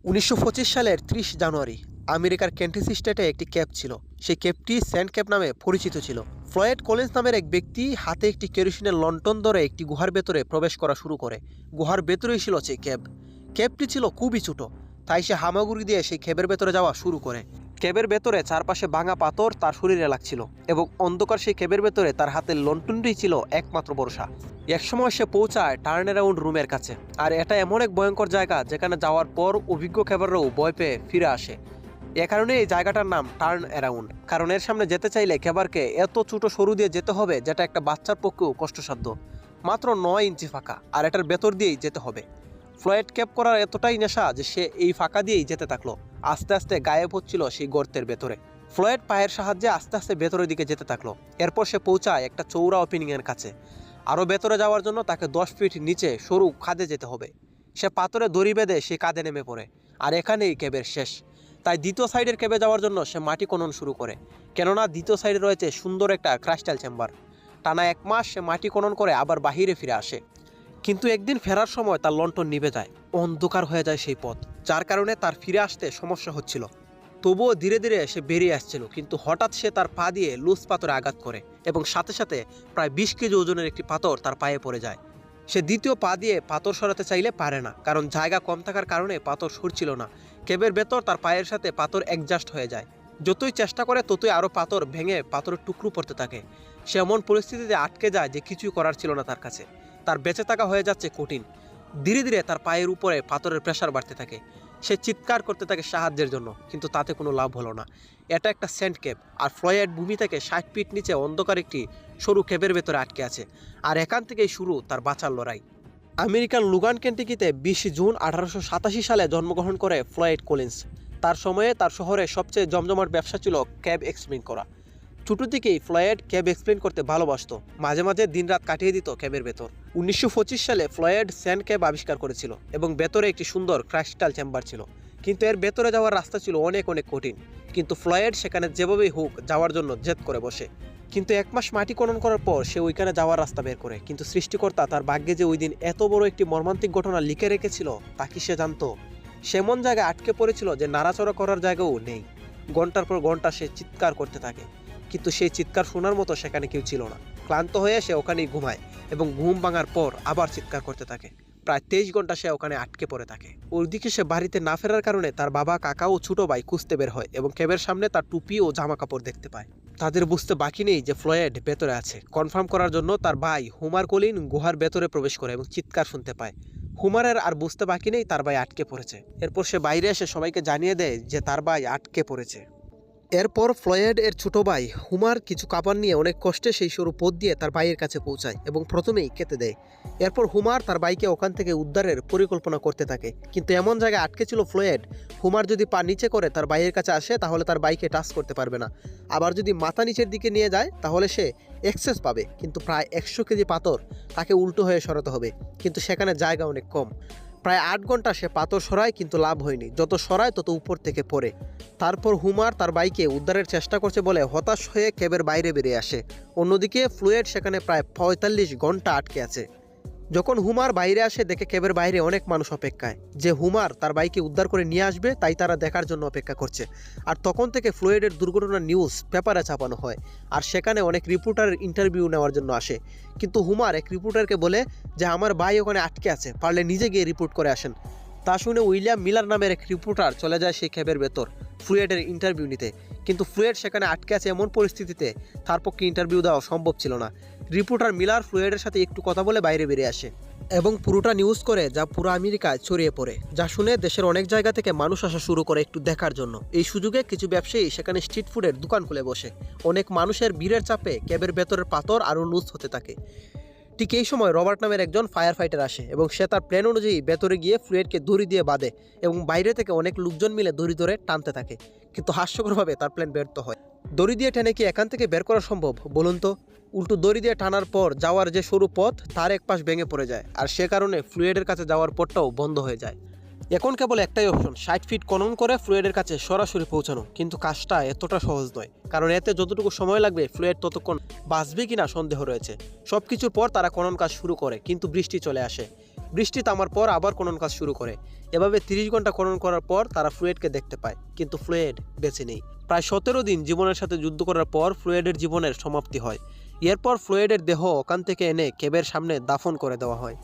1925 সালের 30 জানুয়ারি আমেরিকার কেন্টাকি স্টেটে একটি ক্যাব ছিল। সেই ক্যাবটি স্যান্ড ক্যাব নামে পরিচিত ছিল। ফ্লয়েড কলিন্স নামের এক ব্যক্তি হাতে একটি কেরোসিনের লণ্ঠন ধরে একটি গুহার ভেতরে প্রবেশ করা শুরু করে। গুহার ভেতরেই ছিল সেই ক্যাব। ক্যাবটি ছিল খুবই ছোট, তাই সে হামাগুড়ি দিয়ে সেই ক্যাবের ভেতরে যাওয়া শুরু করে। ক্যাবের ভেতরে চারপাশে ভাঙা পাথর তার শরীরে লাগছিল এবং অন্ধকার সেই ক্যাবের ভেতরে তার হাতের লণ্ঠনটি ছিল একমাত্র ভরসা। একসময় সে পৌঁছায় টার্ন অ্যারাউন্ড রুমের কাছে, আর এটা এমন এক ভয়ঙ্কর জায়গা যেখানে যাওয়ার পর অভিজ্ঞ ক্যাবেররাও ভয় পেয়ে ফিরে আসে। এ কারণে এই জায়গাটার নাম টার্ন অ্যারাউন্ড, কারণ এর সামনে যেতে চাইলে ক্যাবারকে এত ছোট সরু দিয়ে যেতে হবে যেটা একটা বাচ্চার পক্ষেও কষ্টসাধ্য। মাত্র 9 ইঞ্চি ফাঁকা, আর এটার ভেতর দিয়েই যেতে হবে। ফ্লয়েড ক্যাব করার এতটাই নেশা যে সে এই ফাঁকা দিয়েই যেতে থাকলো। আস্তে আস্তে গায়েব হচ্ছিল সেই গর্তের ভেতরে। ফ্লয়েড পায়ের সাহায্যে আস্তে আস্তে ভেতরের দিকে যেতে থাকলো। এরপর সে পৌঁছায় একটা চৌড়া ওপেনিংয়ের কাছে। আরও ভেতরে যাওয়ার জন্য তাকে 10 ফিট নিচে সরু খাদে যেতে হবে। সে পাথরে দড়ি বেঁধে সে কাঁধে নেমে পড়ে, আর এখানেই ক্যাবের শেষ। তাই দ্বিতীয় সাইডের ক্যাবে যাওয়ার জন্য সে মাটি খনন শুরু করে, কেননা দ্বিতীয় সাইডে রয়েছে সুন্দর একটা ক্রাইস্টাল চেম্বার। টানা 1 মাস সে মাটি খনন করে আবার বাহিরে ফিরে আসে। কিন্তু একদিন ফেরার সময় তার লণ্ঠন নিভে যায়, অন্ধকার হয়ে যায় সেই পথ, যার কারণে তার ফিরে আসতে সমস্যা হচ্ছিল। তবুও ধীরে ধীরে সে বেরিয়ে আসছিল, কিন্তু হঠাৎ সে তার পা দিয়ে লুজ পাথরে আঘাত করে এবং সাথে সাথে প্রায় 20 কেজি ওজনের একটি পাথর তার পায়ে পড়ে যায়। সে দ্বিতীয় পা দিয়ে পাথর সরাতে চাইলে পারে না, কারণ জায়গা কম থাকার কারণে পাথর সরছিল না। ক্যাবের ভেতর তার পায়ের সাথে পাথর অ্যাডজাস্ট হয়ে যায়। যতই চেষ্টা করে ততই আরও পাথর ভেঙে পাথরের টুকরো পড়তে থাকে। সে এমন পরিস্থিতিতে আটকে যায় যে কিছুই করার ছিল না তার কাছে। তার বেঁচে থাকা হয়ে যাচ্ছে কঠিন। ধীরে ধীরে তার পায়ের উপরে পাথরের প্রেসার বাড়তে থাকে। সে চিৎকার করতে থাকে সাহায্যের জন্য, কিন্তু তাতে কোনো লাভ হলো না। এটা একটা স্যান্ড ক্যাব, আর ফ্লয়েড ভূমি থেকে 60 ফিট নিচে অন্ধকার একটি সরু ক্যাবের ভেতরে আটকে আছে। আর এখান থেকেই শুরু তার বাঁচার লড়াই। আমেরিকার লুগান কেন্টাকিতে 20 জুন 1887 সালে জন্মগ্রহণ করে ফ্লয়েড কলিন্স। তার সময়ে তার শহরে সবচেয়ে জমজমাট ব্যবসা ছিল ক্যাব এক্সপ্লেন করা। ছোটো থেকেই ফ্লয়েড ক্যাব এক্সপ্লেন করতে ভালোবাসত, মাঝে মাঝে দিনরাত কাটিয়ে দিত ক্যাবের ভেতর। 1925 সালে ফ্লয়েড স্যান্ড ক্যাব আবিষ্কার করেছিল এবং ভেতরে একটি সুন্দর ক্রাইস্টাল চেম্বার ছিল। কিন্তু এর ভেতরে যাওয়ার রাস্তা ছিল অনেক অনেক কঠিন। কিন্তু ফ্লয়েড সেখানে যেভাবেই হোক যাওয়ার জন্য জেদ করে বসে। কিন্তু 1 মাস মাটি খনন করার পর সে ওইখানে যাওয়ার রাস্তা বের করে। কিন্তু সৃষ্টিকর্তা তার ভাগ্যে যে ওই দিন এত বড় একটি মর্মান্তিক ঘটনা লিখে রেখেছিল তা কি সে জানতো? সেমন জায়গায় আটকে পড়েছিল যে নাড়াচড়া করার জায়গাও নেই। ঘন্টার পর ঘন্টা সে চিৎকার করতে থাকে, কিন্তু সেই চিৎকার শোনার মতো সেখানে কেউ ছিল না। ক্লান্ত হয়ে সে ওখানেই ঘুমায় এবং ঘুম ভাঙার পর আবার চিৎকার করতে থাকে। প্রায় 23 ঘন্টা সে ওখানে আটকে পড়ে থাকে। ওইদিকে সে বাড়িতে না ফেরার কারণে তার বাবা, কাকা ও ছোট ভাই খুঁজতে বের হয় এবং ক্যাবের সামনে তার টুপি ও জামা কাপড় দেখতে পায়। তাদের বুঝতে বাকি নেই যে ফ্লয়েড ভেতরে আছে। কনফার্ম করার জন্য তার ভাই হুমার কলিন গুহার ভেতরে প্রবেশ করে এবং চিৎকার শুনতে পায়। হুমারের আর বুঝতে বাকি নেই তার ভাই আটকে পড়েছে। এরপর সে বাইরে এসে সবাইকে জানিয়ে দেয় যে তার ভাই আটকে পড়েছে। এরপর ফ্লয়েড এর ছোট ভাই হুমার কিছু কাপড় নিয়ে অনেক কষ্টে সেই সরু পথ দিয়ে তার ভাইয়ের কাছে পৌঁছায় এবং প্রথমেই কেটে দেয়। এরপর হুমার তার ভাইকে ওখান থেকে উদ্ধারের পরিকল্পনা করতে থাকে, কিন্তু এমন জায়গায় আটকে ছিল ফ্লয়েড, হুমার যদি পা নিচে করে তার ভাইয়ের কাছে আসে তাহলে তার ভাইকে টাচ করতে পারবে না। আবার যদি মাথা নিচের দিকে নিয়ে যায় তাহলে সে এক্সেস পাবে, কিন্তু প্রায় 100 কেজি পাথর তাকে উল্টো হয়ে সরাতে হবে, কিন্তু সেখানে জায়গা অনেক কম। প্রায় 8 ঘন্টা সে পাথর সরায়, কিন্তু লাভ হয়নি। যত সরায় তত উপর থেকে পড়ে। তারপর হুমার তার বাইকে উদ্ধারের চেষ্টা করছে বলে হতাশ হয়ে ক্যাবের বাইরে বেরিয়ে আসে। অন্যদিকে ফ্লয়েড সেখানে প্রায় 45 ঘন্টা আটকে আছে। যখন হুমার বাইরে আসে দেখে ক্যাবের বাইরে অনেক মানুষ অপেক্ষায়, যে হুমার তার বাইকে উদ্ধার করে নিয়ে আসবে, তাই তারা দেখার জন্য অপেক্ষা করছে। আর তখন থেকে ফ্লয়েডের দুর্ঘটনার নিউজ পেপারে ছাপানো হয়, আর সেখানে অনেক রিপোর্টারের ইন্টারভিউ নেওয়ার জন্য আসে। কিন্তু হুমার এক রিপোর্টারকে বলে যে আমার ভাই ওখানে আটকে আছে, পারলে নিজে গিয়ে রিপোর্ট করে আসেন। তা শুনে উইলিয়াম মিলার নামের এক রিপোর্টার চলে যায় সেই ক্যাবের ভেতর ফ্লয়েডের ইন্টারভিউ নিতে। কিন্তু ফ্লয়েড সেখানে আটকে আছে এমন পরিস্থিতিতে তার পক্ষে ইন্টারভিউ দেওয়া সম্ভব ছিল না। রিপোর্টার মিলার ফ্লয়েডের সাথে একটু কথা বলে বাইরে বেরিয়ে আসে এবং পুরোটা নিউজ করে, যা পুরো আমেরিকায় ছড়িয়ে পড়ে। যা শুনে দেশের অনেক জায়গা থেকে মানুষ আসা শুরু করে একটু দেখার জন্য। এই সুযোগে কিছু ব্যবসায়ী সেখানে স্ট্রিট ফুডের দোকান খুলে বসে। অনেক মানুষের ভিড়ের চাপে ক্যাবের ভেতরের পাথর আরও লুজ হতে থাকে। ঠিক এই সময় রবার্ট নামের একজন ফায়ার ফাইটার আসে এবং সে তার প্ল্যান অনুযায়ী ভেতরে গিয়ে ফ্লয়েডকে দড়ি দিয়ে বাঁধে এবং বাইরে থেকে অনেক লোকজন মিলে দড়ি ধরে টানতে থাকে। কিন্তু হাস্যকরভাবে তার প্ল্যান ব্যর্থ হয়। দড়ি দিয়ে টেনে কি এখান থেকে বের করা সম্ভব বলুন তো? উল্টো দড়ি দিয়ে টানার পর যাওয়ার যে সরু পথ তার এক পাশ ভেঙে পড়ে যায়, আর সে কারণে ফ্লয়েডের কাছে যাওয়ার পথটাও বন্ধ হয়ে যায়। এখন কেবল একটাই অপশন, 60 ফিট খনন করে ফ্লুয়েডের কাছে সরাসরি পৌঁছানো। কিন্তু কাজটা এতটা সহজ নয়, কারণ এতে যতটুকু সময় লাগবে ফ্লুয়েড ততক্ষণ বাঁচবে কিনা সন্দেহ রয়েছে। সব কিছুর পর তারা খনন কাজ শুরু করে, কিন্তু বৃষ্টি চলে আসে। বৃষ্টি থামার পর আবার খনন কাজ শুরু করে। এভাবে 30 ঘন্টা খনন করার পর তারা ফ্লুয়েডকে দেখতে পায়, কিন্তু ফ্লুয়েড বেঁচে নেই। প্রায় 17 দিন জীবনের সাথে যুদ্ধ করার পর ফ্লুয়েডের জীবনের সমাপ্তি হয়। এরপর ফ্লুয়েডের দেহ ওখান থেকে এনে ক্যাবের সামনে দাফন করে দেওয়া হয়।